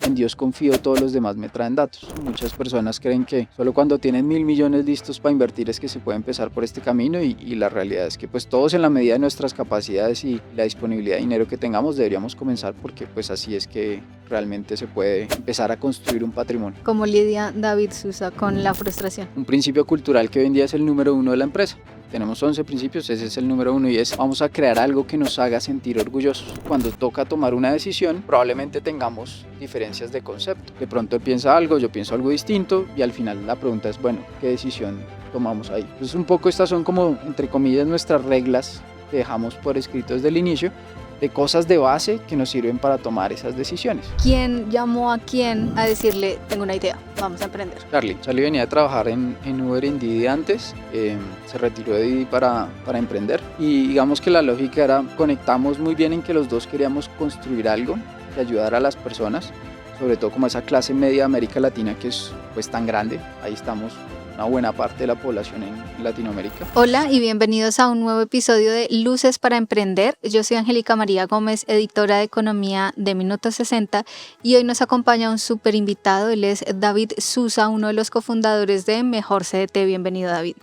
en Dios confío, todos los demás me traen datos. Muchas personas creen que solo cuando tienen 1.000 millones listos para invertir es que se puede empezar por este camino y la realidad es que pues todos en la medida de nuestras capacidades y la disponibilidad de dinero que tengamos deberíamos comenzar porque pues así es que realmente se puede empezar a construir un patrimonio. ¿Cómo lidia David Sousa con la frustración? Un principio cultural que hoy en día es el número 1 de la empresa. Tenemos 11 principios, ese es el número 1 y es vamos a crear algo que nos haga sentir orgullosos. Cuando toca tomar una decisión, probablemente tengamos diferencias de concepto. De pronto él piensa algo, yo pienso algo distinto y al final la pregunta es, bueno, ¿qué decisión tomamos ahí? Entonces un poco estas son como, entre comillas, nuestras reglas que dejamos por escrito desde el inicio de cosas de base que nos sirven para tomar esas decisiones. ¿Quién llamó a quién a decirle, tengo una idea, vamos a emprender? Charlie venía a trabajar en Uber y en Didi antes, se retiró de Didi para emprender y digamos que la lógica era, conectamos muy bien en que los dos queríamos construir algo que ayudara a las personas, sobre todo como esa clase media de América Latina que es pues tan grande, ahí estamos una buena parte de la población en Latinoamérica. Hola y bienvenidos a un nuevo episodio de Luces para Emprender. Yo soy Angélica María Gómez, editora de Economía de Minuto 60 y hoy nos acompaña un súper invitado. Él es David Sousa, uno de los cofundadores de Mejor CDT. Bienvenido, David.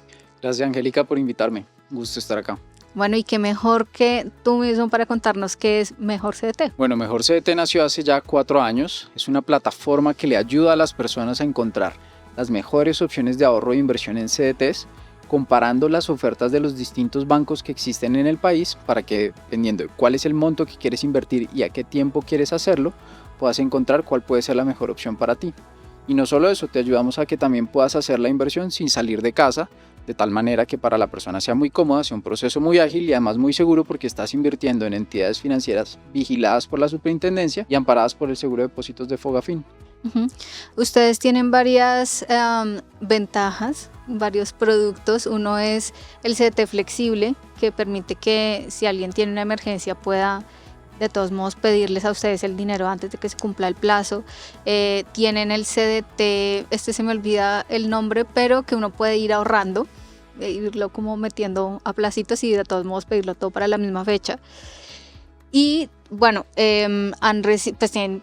Gracias, Angélica, por invitarme. Un gusto estar acá. Bueno, y qué mejor que tú mismo para contarnos qué es Mejor CDT. Bueno, Mejor CDT nació hace ya 4 años. Es una plataforma que le ayuda a las personas a encontrar las mejores opciones de ahorro e inversión en CDTs, comparando las ofertas de los distintos bancos que existen en el país para que, dependiendo de cuál es el monto que quieres invertir y a qué tiempo quieres hacerlo, puedas encontrar cuál puede ser la mejor opción para ti. Y no solo eso, te ayudamos a que también puedas hacer la inversión sin salir de casa, de tal manera que para la persona sea muy cómoda, sea un proceso muy ágil y además muy seguro porque estás invirtiendo en entidades financieras vigiladas por la superintendencia y amparadas por el seguro de depósitos de Fogafín. Ustedes tienen varias ventajas, varios productos. Uno es el CDT flexible, que permite que si alguien tiene una emergencia pueda de todos modos pedirles a ustedes el dinero antes de que se cumpla el plazo. Tienen el CDT, se me olvida el nombre, pero que uno puede ir ahorrando, irlo como metiendo a placitos y de todos modos pedirlo todo para la misma fecha. Y bueno, tienen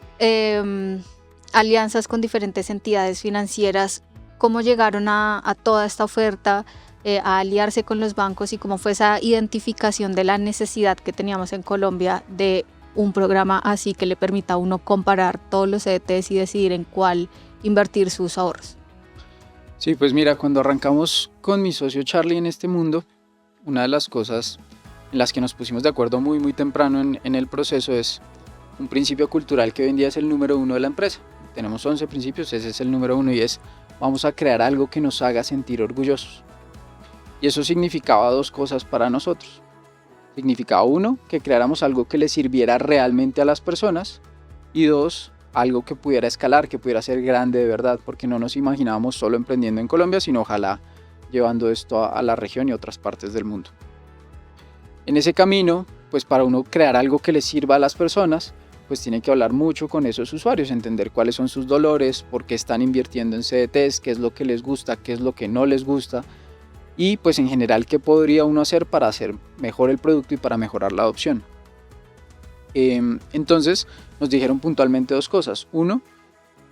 alianzas con diferentes entidades financieras. ¿Cómo llegaron a toda esta oferta, a aliarse con los bancos y cómo fue esa identificación de la necesidad que teníamos en Colombia de un programa así que le permita a uno comparar todos los CDTs y decidir en cuál invertir sus ahorros? Sí, pues mira, cuando arrancamos con mi socio Charlie en este mundo, una de las cosas en las que nos pusimos de acuerdo muy temprano en el proceso es un principio cultural que hoy en día es el número 1 de la empresa. Tenemos 11 principios, ese es el número 1 y es vamos a crear algo que nos haga sentir orgullosos. Y eso significaba 2 cosas para nosotros. Significaba 1, que creáramos algo que le sirviera realmente a las personas y 2, algo que pudiera escalar, que pudiera ser grande de verdad, porque no nos imaginábamos solo emprendiendo en Colombia, sino ojalá llevando esto a la región y otras partes del mundo. En ese camino, pues para uno crear algo que le sirva a las personas, pues tiene que hablar mucho con esos usuarios, entender cuáles son sus dolores, por qué están invirtiendo en CDTs, qué es lo que les gusta, qué es lo que no les gusta y pues en general qué podría uno hacer para hacer mejor el producto y para mejorar la adopción. Entonces nos dijeron puntualmente 2 cosas. 1,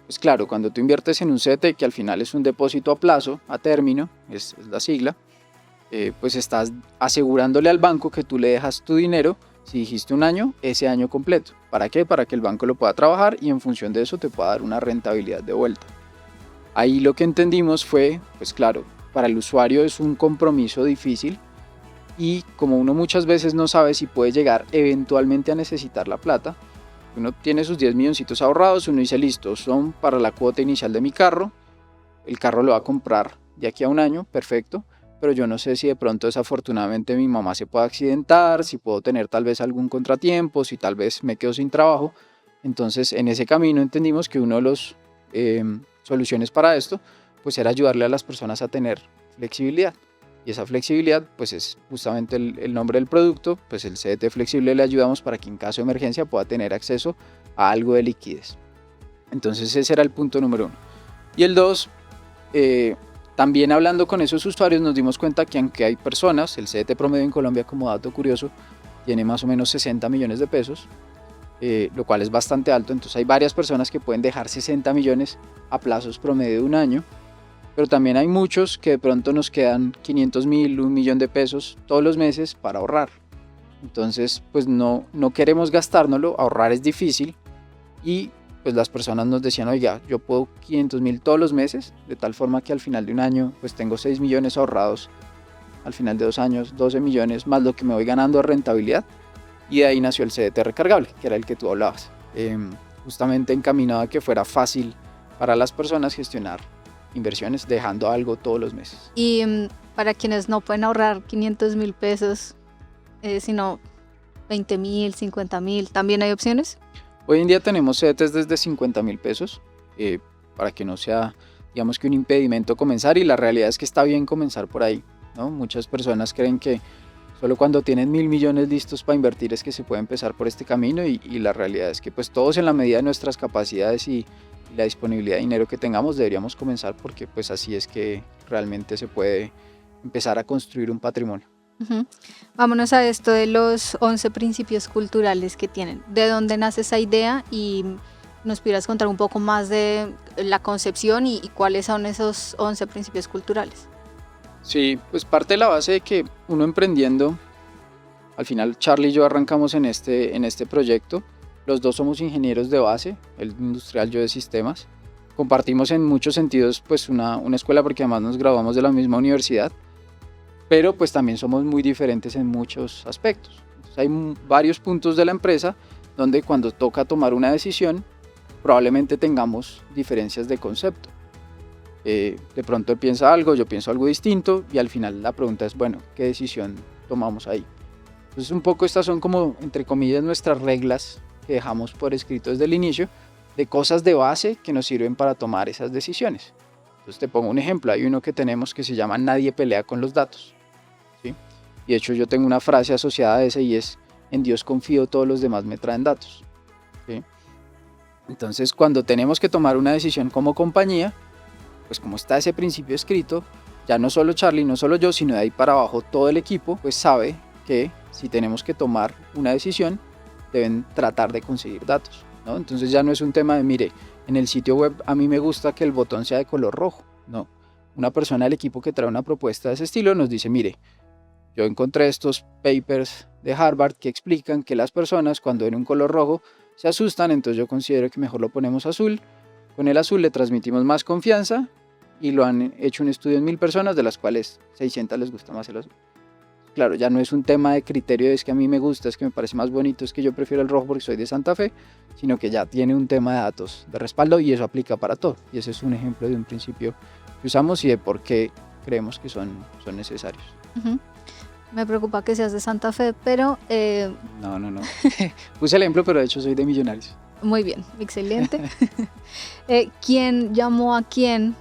pues claro, cuando tú inviertes en un CDT que al final es un depósito a plazo, a término, es la sigla, pues estás asegurándole al banco que tú le dejas tu dinero. Si dijiste 1 año, ese año completo. ¿Para qué? Para que el banco lo pueda trabajar y en función de eso te pueda dar una rentabilidad de vuelta. Ahí lo que entendimos fue, pues claro, para el usuario es un compromiso difícil y como uno muchas veces no sabe si puede llegar eventualmente a necesitar la plata, uno tiene sus 10 milloncitos ahorrados, uno dice listo, son para la cuota inicial de mi carro, el carro lo va a comprar de aquí a 1 año, perfecto. Pero yo no sé si de pronto desafortunadamente mi mamá se puede accidentar, si puedo tener tal vez algún contratiempo, si tal vez me quedo sin trabajo. Entonces en ese camino entendimos que una de las soluciones para esto pues era ayudarle a las personas a tener flexibilidad. Y esa flexibilidad pues es justamente el nombre del producto, pues el CDT flexible le ayudamos para que en caso de emergencia pueda tener acceso a algo de liquidez. Entonces ese era el punto número 1. Y el 2, también hablando con esos usuarios nos dimos cuenta que aunque hay personas, el CDT promedio en Colombia como dato curioso tiene más o menos 60 millones de pesos, lo cual es bastante alto. Entonces hay varias personas que pueden dejar 60 millones a plazos promedio de un año, pero también hay muchos que de pronto nos quedan 500.000, 1 millón de pesos todos los meses para ahorrar. Entonces pues no queremos gastárnoslo, ahorrar es difícil, y pues las personas nos decían, oiga, yo puedo 500.000 todos los meses, de tal forma que al final de un año pues tengo 6 millones ahorrados, al final de 2 años 12 millones más lo que me voy ganando de rentabilidad. Y de ahí nació el CDT recargable, que era el que tú hablabas, justamente encaminado a que fuera fácil para las personas gestionar inversiones dejando algo todos los meses. Y para quienes no pueden ahorrar 500.000 pesos, sino 20.000, 50.000, ¿también hay opciones? Hoy en día tenemos CDTs desde 50.000 pesos, para que no sea, digamos, que un impedimento comenzar, y la realidad es que está bien comenzar por ahí, ¿no? Muchas personas creen que solo cuando tienen 1.000 millones listos para invertir es que se puede empezar por este camino, y la realidad es que pues todos, en la medida de nuestras capacidades y la disponibilidad de dinero que tengamos, deberíamos comenzar, porque pues así es que realmente se puede empezar a construir un patrimonio. Uh-huh. Vámonos a esto de los 11 principios culturales que tienen. ¿De dónde nace esa idea? Y nos pudieras contar un poco más de la concepción y cuáles son esos 11 principios culturales. Sí, pues parte de la base de que uno emprendiendo, al final Charlie y yo arrancamos en este proyecto, los dos somos ingenieros de base, él industrial, yo de sistemas, compartimos en muchos sentidos pues una escuela, porque además nos graduamos de la misma universidad, pero pues también somos muy diferentes en muchos aspectos. Entonces, hay varios puntos de la empresa donde cuando toca tomar una decisión probablemente tengamos diferencias de concepto. De pronto él piensa algo, yo pienso algo distinto, y al final la pregunta es, bueno, ¿qué decisión tomamos ahí? Entonces un poco estas son como, entre comillas, nuestras reglas que dejamos por escrito desde el inicio, de cosas de base que nos sirven para tomar esas decisiones. Entonces te pongo un ejemplo, hay uno que tenemos que se llama nadie pelea con los datos, ¿sí? Y de hecho yo tengo una frase asociada a esa, y es, en Dios confío, todos los demás me traen datos, ¿sí? Entonces cuando tenemos que tomar una decisión como compañía, pues como está ese principio escrito, ya no solo Charlie, no solo yo, sino de ahí para abajo todo el equipo, pues sabe que si tenemos que tomar una decisión, deben tratar de conseguir datos, ¿no? Entonces ya no es un tema de, mire, en el sitio web a mí me gusta que el botón sea de color rojo, no. Una persona del equipo que trae una propuesta de ese estilo nos dice, mire, yo encontré estos papers de Harvard que explican que las personas cuando ven un color rojo se asustan, entonces yo considero que mejor lo ponemos azul. Con el azul le transmitimos más confianza, y lo han hecho un estudio en 1.000 personas, de las cuales 600 les gusta más el azul. Claro, ya no es un tema de criterio, es que a mí me gusta, es que me parece más bonito, es que yo prefiero el rojo porque soy de Santa Fe, sino que ya tiene un tema de datos de respaldo, y eso aplica para todo. Y ese es un ejemplo de un principio que usamos y de por qué creemos que son necesarios. Uh-huh. Me preocupa que seas de Santa Fe, pero... No. Puse el ejemplo, pero de hecho soy de Millonarios. Muy bien, excelente. ¿Quién llamó a quién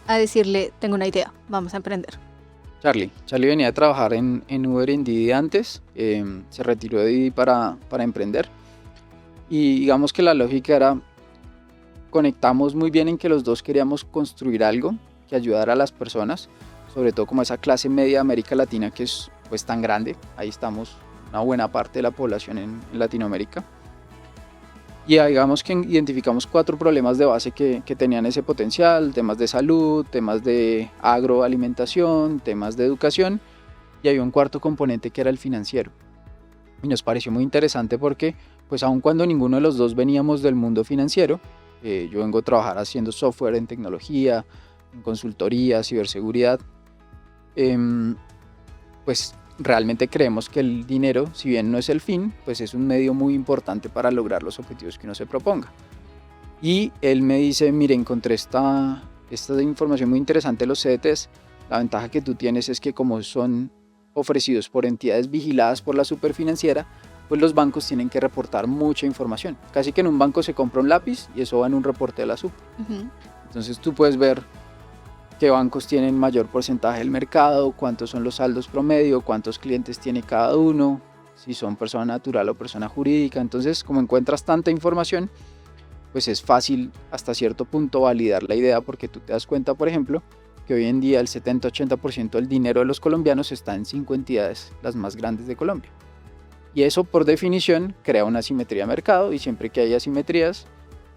a decirle, tengo una idea, vamos a emprender? Charlie venía a trabajar en Uber y en Didi antes, se retiró de Didi para emprender, y digamos que la lógica era, conectamos muy bien en que los dos queríamos construir algo que ayudara a las personas, sobre todo como esa clase media de América Latina que es pues tan grande, ahí estamos una buena parte de la población en Latinoamérica. Y digamos que identificamos 4 problemas de base que tenían ese potencial: temas de salud, temas de agroalimentación, temas de educación, y había un cuarto componente que era el financiero. Y nos pareció muy interesante porque, pues aun cuando ninguno de los dos veníamos del mundo financiero, yo vengo a trabajar haciendo software en tecnología, en consultoría, ciberseguridad, pues realmente creemos que el dinero, si bien no es el fin, pues es un medio muy importante para lograr los objetivos que uno se proponga. Y él me dice, mire, encontré esta información muy interesante de los CDTs. La ventaja que tú tienes es que como son ofrecidos por entidades vigiladas por la superfinanciera, pues los bancos tienen que reportar mucha información. Casi que en un banco se compra un lápiz y eso va en un reporte de la SUP. Uh-huh. Entonces tú puedes ver qué bancos tienen mayor porcentaje del mercado, cuántos son los saldos promedio, cuántos clientes tiene cada uno, si son persona natural o persona jurídica. Entonces, como encuentras tanta información, pues es fácil hasta cierto punto validar la idea, porque tú te das cuenta, por ejemplo, que hoy en día el 70-80% del dinero de los colombianos está en 5 entidades, las más grandes de Colombia. Y eso por definición crea una asimetría de mercado, y siempre que hay asimetrías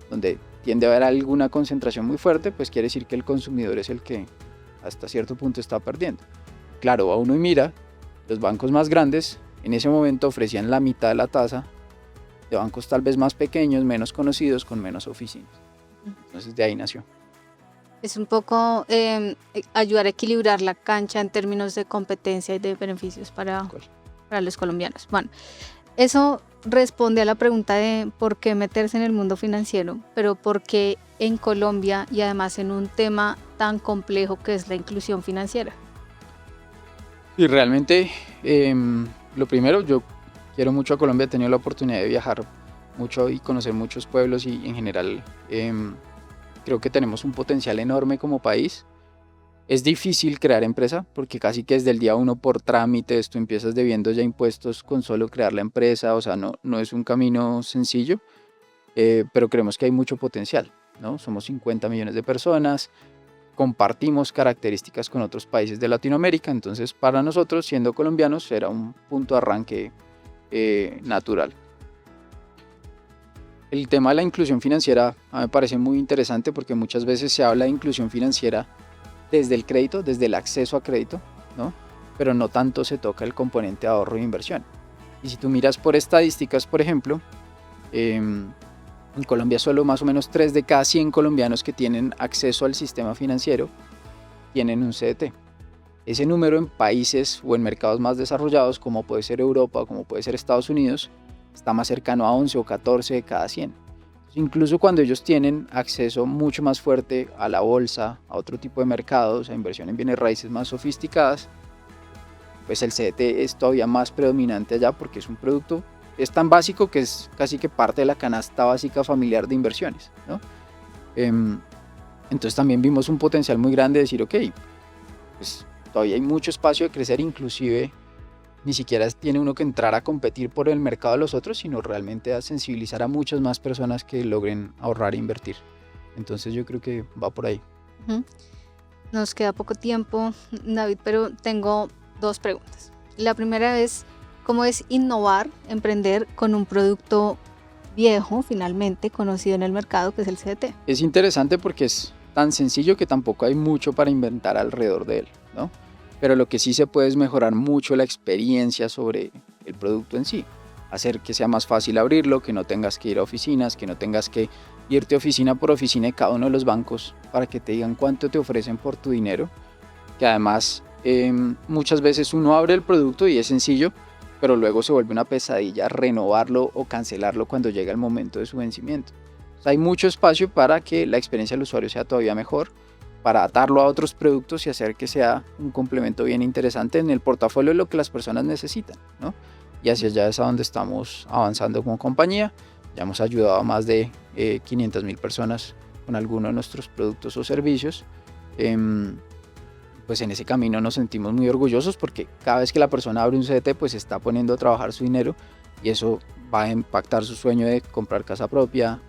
donde tiende a haber alguna concentración muy fuerte, pues quiere decir que el consumidor es el que hasta cierto punto está perdiendo. Claro, a uno y mira, los bancos más grandes en ese momento ofrecían la mitad de la tasa de bancos tal vez más pequeños, menos conocidos, con menos oficinas. Entonces de ahí nació. Es un poco ayudar a equilibrar la cancha en términos de competencia y de beneficios para los colombianos. Bueno, eso responde a la pregunta de por qué meterse en el mundo financiero, pero por qué en Colombia y además en un tema tan complejo que es la inclusión financiera. Y realmente, lo primero, yo quiero mucho a Colombia, he tenido la oportunidad de viajar mucho y conocer muchos pueblos, y en general creo que tenemos un potencial enorme como país. Es difícil crear empresa porque casi que desde el día uno por trámites tú empiezas debiendo ya impuestos con solo crear la empresa, o sea, no es un camino sencillo, pero creemos que hay mucho potencial, ¿no? Somos 50 millones de personas, compartimos características con otros países de Latinoamérica, entonces para nosotros, siendo colombianos, era un punto de arranque natural. El tema de la inclusión financiera a mí me parece muy interesante porque muchas veces se habla de inclusión financiera desde el crédito, desde el acceso a crédito, ¿no? Pero no tanto se toca el componente de ahorro e inversión. Y si tú miras por estadísticas, por ejemplo, en Colombia solo más o menos 3 de cada 100 colombianos que tienen acceso al sistema financiero tienen un CDT. Ese número en países o en mercados más desarrollados, como puede ser Europa o como puede ser Estados Unidos, está más cercano a 11 o 14 de cada 100. Incluso cuando ellos tienen acceso mucho más fuerte a la bolsa, a otro tipo de mercados, a inversión en bienes raíces más sofisticadas, pues el CDT es todavía más predominante allá porque es un producto, es tan básico que es casi que parte de la canasta básica familiar de inversiones, ¿no? Entonces también vimos un potencial muy grande de decir, ok, pues todavía hay mucho espacio de crecer, inclusive ni siquiera tiene uno que entrar a competir por el mercado de los otros, sino realmente a sensibilizar a muchas más personas que logren ahorrar e invertir. Entonces yo creo que va por ahí. Nos queda poco tiempo, David, pero tengo 2 preguntas. La primera es, ¿cómo es innovar, emprender con un producto viejo, finalmente conocido en el mercado, que es el CDT? Es interesante porque es tan sencillo que tampoco hay mucho para inventar alrededor de él, ¿no? Pero lo que sí se puede es mejorar mucho la experiencia sobre el producto en sí. Hacer que sea más fácil abrirlo, que no tengas que ir a oficinas, que no tengas que irte oficina por oficina de cada uno de los bancos para que te digan cuánto te ofrecen por tu dinero. Que además muchas veces uno abre el producto y es sencillo, pero luego se vuelve una pesadilla renovarlo o cancelarlo cuando llega el momento de su vencimiento. O sea, hay mucho espacio para que la experiencia del usuario sea todavía mejor, para atarlo a otros productos y hacer que sea un complemento bien interesante en el portafolio de lo que las personas necesitan, ¿no? Y hacia allá es a donde estamos avanzando como compañía. Ya hemos ayudado a más de 500,000 personas con alguno de nuestros productos o servicios. Pues en ese camino nos sentimos muy orgullosos porque cada vez que la persona abre un CDT, pues está poniendo a trabajar su dinero, y eso va a impactar su sueño de comprar casa propia,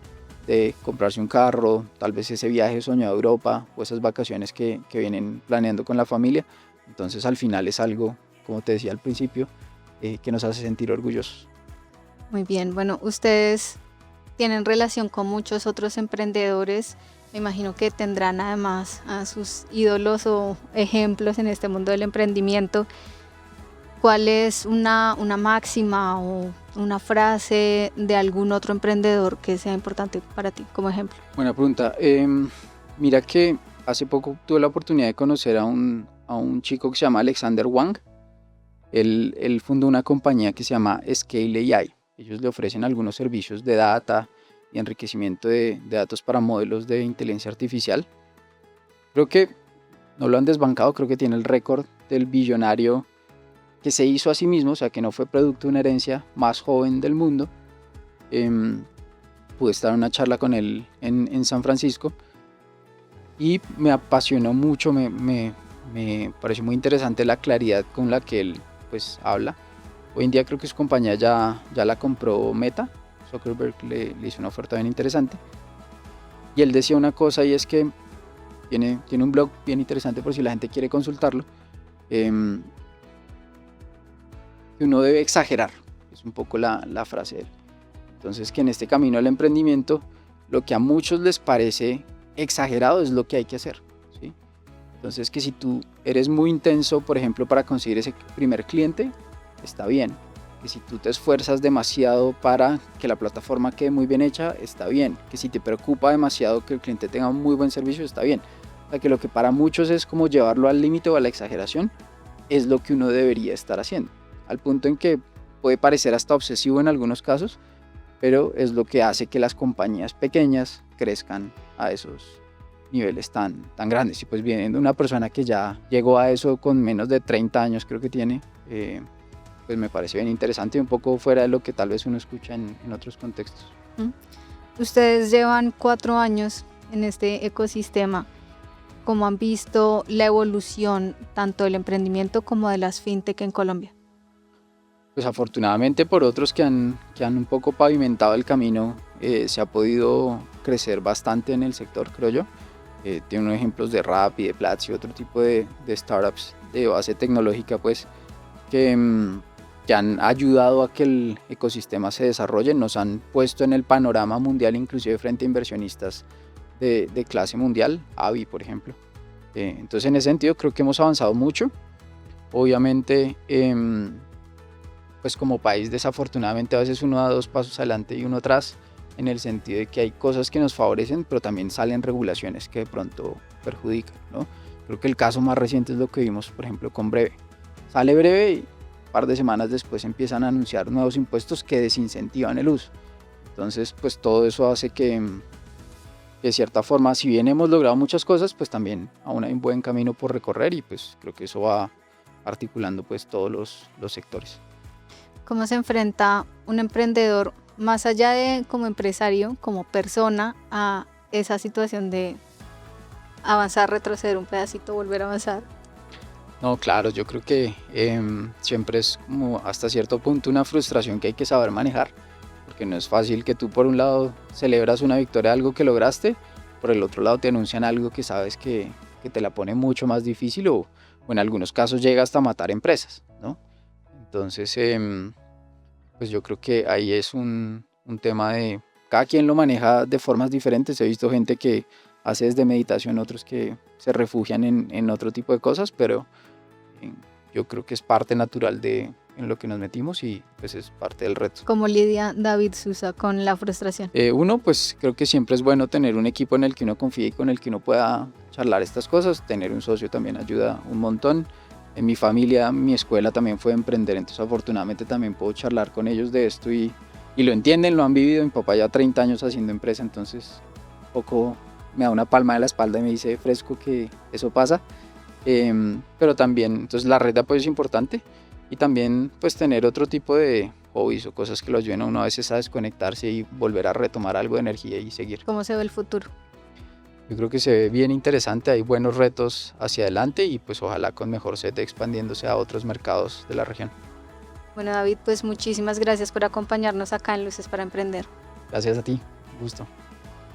de comprarse un carro, tal vez ese viaje soñado a Europa o esas vacaciones que vienen planeando con la familia. Entonces al final es algo, como te decía al principio, que nos hace sentir orgullosos. Muy bien, bueno, ustedes tienen relación con muchos otros emprendedores, me imagino que tendrán además a sus ídolos o ejemplos en este mundo del emprendimiento. ¿Cuál es una máxima o una frase de algún otro emprendedor que sea importante para ti como ejemplo? Buena pregunta. Mira que hace poco tuve la oportunidad de conocer a un chico que se llama Alexander Wang. Él fundó una compañía que se llama Scale AI. Ellos le ofrecen algunos servicios de data y enriquecimiento de datos para modelos de inteligencia artificial. Creo que no lo han desbancado, creo que tiene el récord del billonario que se hizo a sí mismo, o sea que no fue producto de una herencia, más joven del mundo. Pude estar en una charla con él en San Francisco y me apasionó mucho, me pareció muy interesante la claridad con la que él pues habla. Hoy en día creo que su compañía ya la compró Meta. Zuckerberg le hizo una oferta bien interesante, y él decía una cosa, y es que tiene un blog bien interesante por si la gente quiere consultarlo, que uno debe exagerar, es un poco la frase de él. Entonces, que en este camino del emprendimiento, lo que a muchos les parece exagerado es lo que hay que hacer, ¿sí? Entonces, que si tú eres muy intenso, por ejemplo, para conseguir ese primer cliente, está bien. Que si tú te esfuerzas demasiado para que la plataforma quede muy bien hecha, está bien. Que si te preocupa demasiado que el cliente tenga un muy buen servicio, está bien. O sea, que lo que para muchos es como llevarlo al límite o a la exageración, es lo que uno debería estar haciendo. Al punto en que puede parecer hasta obsesivo en algunos casos, pero es lo que hace que las compañías pequeñas crezcan a esos niveles tan grandes. Y pues viendo una persona que ya llegó a eso con menos de 30 años, creo que tiene, pues me parece bien interesante y un poco fuera de lo que tal vez uno escucha en otros contextos. Ustedes llevan 4 años en este ecosistema. ¿Cómo han visto la evolución tanto del emprendimiento como de las fintech en Colombia? Pues afortunadamente por otros que han un poco pavimentado el camino, se ha podido crecer bastante en el sector, creo yo. Tiene unos ejemplos de Rappi, de Platzi y otro tipo de startups de base tecnológica, pues, que han ayudado a que el ecosistema se desarrolle, nos han puesto en el panorama mundial, inclusive frente a inversionistas de clase mundial, Avi, por ejemplo. Entonces, en ese sentido, creo que hemos avanzado mucho. Obviamente, pues como país, desafortunadamente, a veces uno da 2 pasos adelante y uno atrás, en el sentido de que hay cosas que nos favorecen, pero también salen regulaciones que de pronto perjudican, ¿no? Creo que el caso más reciente es lo que vimos, por ejemplo, con Breve. Sale Breve y un par de semanas después empiezan a anunciar nuevos impuestos que desincentivan el uso. Entonces, pues todo eso hace que de cierta forma, si bien hemos logrado muchas cosas, pues también aún hay un buen camino por recorrer y pues creo que eso va articulando pues todos los sectores. ¿Cómo se enfrenta un emprendedor más allá de como empresario, como persona, a esa situación de avanzar, retroceder un pedacito, volver a avanzar? No, claro, yo creo que siempre es como hasta cierto punto una frustración que hay que saber manejar, porque no es fácil que tú por un lado celebras una victoria, algo que lograste, por el otro lado te anuncian algo que sabes que te la pone mucho más difícil o en algunos casos llega hasta matar empresas, ¿no? Entonces, pues yo creo que ahí es un tema de cada quien lo maneja de formas diferentes. He visto gente que hace desde meditación, otros que se refugian en otro tipo de cosas, pero yo creo que es parte natural en lo que nos metimos y pues es parte del reto. ¿Cómo lidia David Sousa con la frustración? Uno, pues creo que siempre es bueno tener un equipo en el que uno confíe y con el que uno pueda charlar estas cosas. Tener un socio también ayuda un montón. En mi familia, mi escuela también fue emprender, entonces afortunadamente también puedo charlar con ellos de esto y lo entienden, lo han vivido. Mi papá ya 30 años haciendo empresa, entonces un poco me da una palma de la espalda y me dice fresco que eso pasa. Pero también, entonces la red de apoyo es importante y también pues tener otro tipo de hobbies o cosas que lo ayuden a uno a veces a desconectarse y volver a retomar algo de energía y seguir. ¿Cómo se ve el futuro? Yo creo que se ve bien interesante, hay buenos retos hacia adelante y pues ojalá con mejor sete expandiéndose a otros mercados de la región. Bueno, David, pues muchísimas gracias por acompañarnos acá en Luces para Emprender. Gracias a ti, un gusto.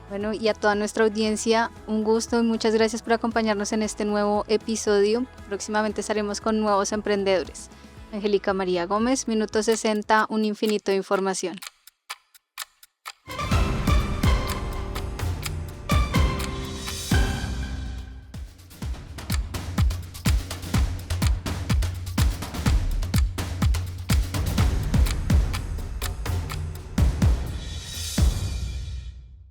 Bueno, y a toda nuestra audiencia, un gusto y muchas gracias por acompañarnos en este nuevo episodio. Próximamente estaremos con nuevos emprendedores. Angélica María Gómez, Minuto 60, un infinito de información.